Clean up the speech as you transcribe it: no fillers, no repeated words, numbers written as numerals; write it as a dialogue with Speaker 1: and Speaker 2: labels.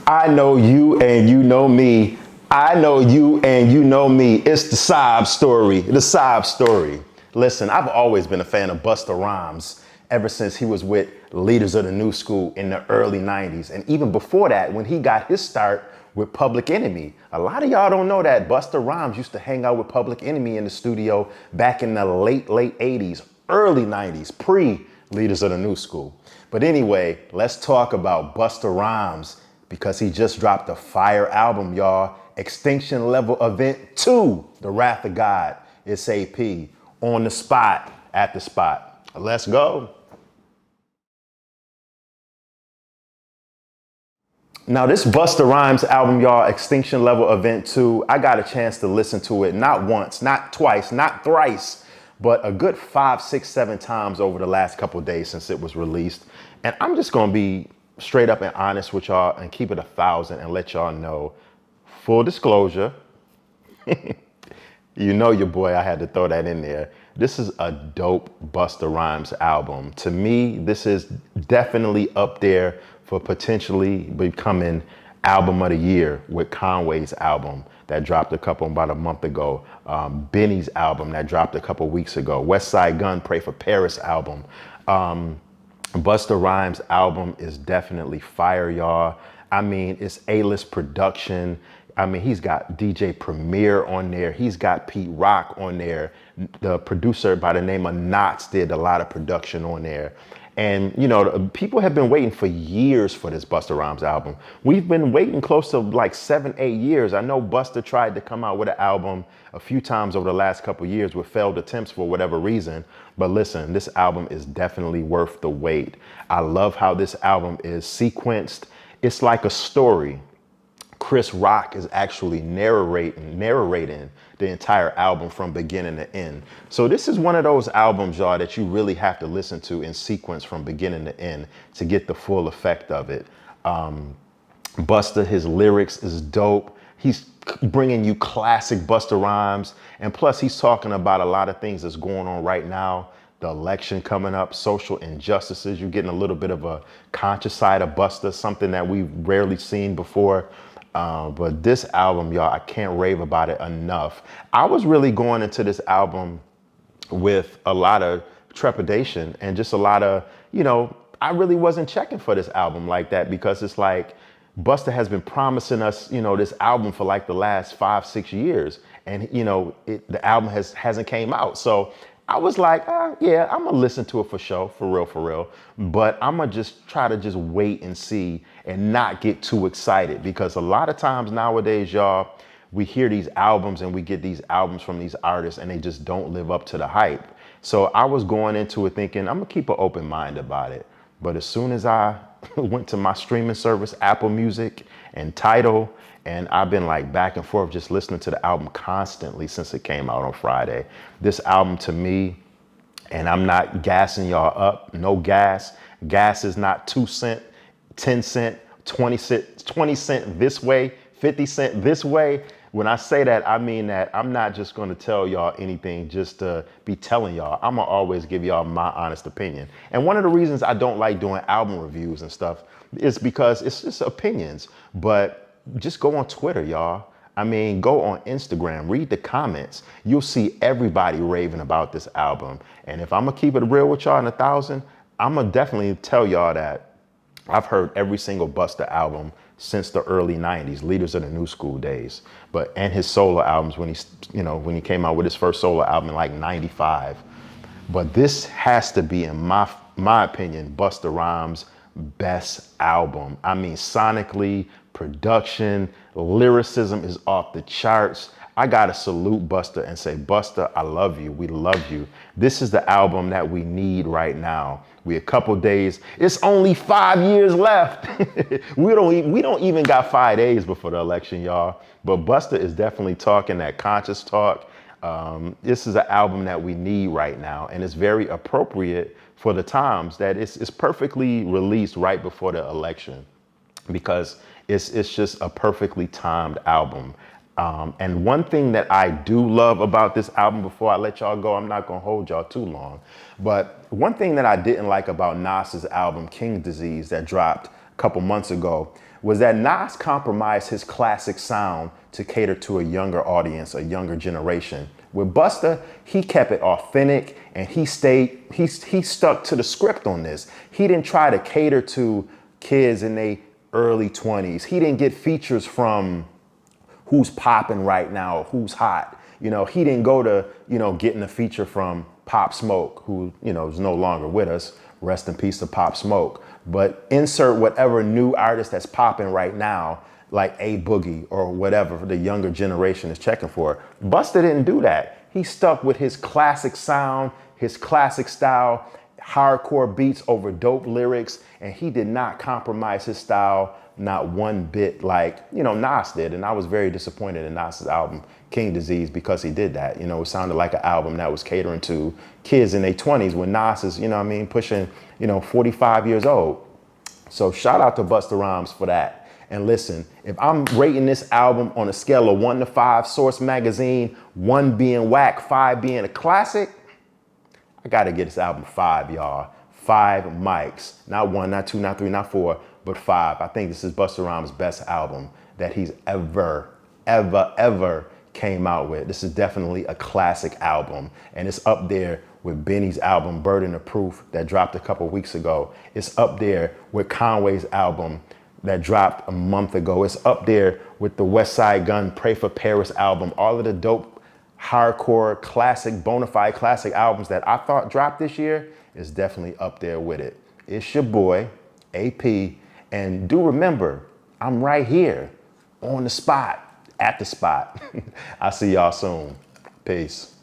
Speaker 1: I know you and you know me. I know you and you know me. It's the sob story. The sob story. Listen, I've always been a fan of Busta Rhymes ever since he was with Leaders of the New School in the early 90s. And even before that, when he got his start with Public Enemy. A lot of y'all don't know that Busta Rhymes used to hang out with Public Enemy in the studio back in the late 80s, early 90s, pre-Leaders of the New School. But anyway, let's talk about Busta Rhymes because he just dropped a fire album, y'all. Extinction Level Event 2, The Wrath of God. It's AP, on the spot, at the spot. Let's go. Now this Busta Rhymes album, y'all, Extinction Level Event 2, I got a chance to listen to it not once, not twice, not thrice, but a good 5, 6, 7 times over the last couple of days since it was released. And I'm just gonna be straight up and honest with y'all and keep it 1,000 and let y'all know, full disclosure, you know your boy, I had to throw that in there. This is a dope Busta Rhymes album. To me, this is definitely up there for potentially becoming album of the year with Conway's album that dropped about a month ago. Benny's album that dropped a couple weeks ago. West Side Gun, Pray for Paris album. Busta Rhymes album is definitely fire, y'all. I mean, it's A-list production. I mean, he's got DJ Premier on there. He's got Pete Rock on there. The producer by the name of Knots did a lot of production on there. And, you know, people have been waiting for years for this Busta Rhymes album. We've been waiting close to like 7, 8 years. I know Busta tried to come out with an album a few times over the last couple years with failed attempts for whatever reason. But listen, this album is definitely worth the wait. I love how this album is sequenced. It's like a story. Chris Rock is actually narrating the entire album from beginning to end. So this is one of those albums, y'all, that you really have to listen to in sequence from beginning to end to get the full effect of it. Busta, his lyrics is dope. He's bringing you classic Busta Rhymes. And plus he's talking about a lot of things that's going on right now. The election coming up, social injustices. You're getting a little bit of a conscious side of Busta, something that we've rarely seen before. But this album, y'all, I can't rave about it enough. I was really going into this album with a lot of trepidation and just a lot of, you know, I really wasn't checking for this album like that because it's like Busta has been promising us, you know, this album for like the last 5, 6 years. And, you know, the album hasn't came out. So I was like, yeah, I'm gonna listen to it for sure, for real. But I'm gonna just try to just wait and see and not get too excited because a lot of times nowadays, y'all, we hear these albums and we get these albums from these artists and they just don't live up to the hype. So I was going into it thinking I'm gonna keep an open mind about it. But as soon as I went to my streaming service, Apple Music and Tidal, and I've been like back and forth just listening to the album constantly since it came out on Friday. This album to me, and I'm not gassing y'all up, no gas. Gas is not 2 cent, 10 cent, 20 cent this way, 50 cent this way. When I say that, I mean that I'm not just gonna tell y'all anything just to be telling y'all. I'm gonna always give y'all my honest opinion. And one of the reasons I don't like doing album reviews and stuff is because it's just opinions. But just go on Twitter, y'all. I mean, go on Instagram, read the comments. You'll see everybody raving about this album. And if I'm gonna keep it real with y'all in 1,000, I'm gonna definitely tell y'all that I've heard every single Busta album since the early 90s, Leaders of the New School days. And his solo albums when he came out with his first solo album in like 95. But this has to be, in my opinion, Busta Rhymes' best album. I mean, sonically, production, lyricism is off the charts. I gotta salute Busta and say, Busta, I love you. We love you. This is the album that we need right now. We a couple days. It's only 5 years left. we don't even got 5 days before the election, y'all. But Busta is definitely talking that conscious talk. This is an album that we need right now, and it's very appropriate for the times that it's perfectly released right before the election because it's just a perfectly timed album. And one thing that I do love about this album, before I let y'all go, I'm not gonna hold y'all too long, but one thing that I didn't like about Nas's album, King Disease, that dropped a couple months ago was that Nas compromised his classic sound to cater to a younger audience, a younger generation. With Busta, he kept it authentic and he stuck to the script on this. He didn't try to cater to kids in their early 20s. He didn't get features from who's popping right now, who's hot. You know, he didn't go to, getting a feature from Pop Smoke, who, is no longer with us. Rest in peace to Pop Smoke. But insert whatever new artist that's popping right now, like A Boogie or whatever the younger generation is checking for. Busta didn't do that. He stuck with his classic sound, his classic style, hardcore beats over dope lyrics, and he did not compromise his style not one bit like, Nas did. And I was very disappointed in Nas's album, King Disease, because he did that. It sounded like an album that was catering to kids in their 20s when Nas is, pushing, 45 years old. So shout out to Busta Rhymes for that. And listen, if I'm rating this album on a scale of 1 to 5, Source Magazine, 1 being whack, 5 being a classic, I gotta get this album 5, y'all. 5 mics. Not 1, not 2, not 3, not 4, but 5. I think this is Busta Rhymes' best album that he's ever came out with. This is definitely a classic album. And it's up there with Benny's album, Burden of Proof, that dropped a couple weeks ago. It's up there with Conway's album that dropped a month ago. It's up there with the West Side Gun, Pray for Paris album. All of the dope, hardcore, classic, bona fide classic albums that I thought dropped this year is definitely up there with it. It's your boy, AP. And do remember, I'm right here on the spot, at the spot. I'll see y'all soon. Peace.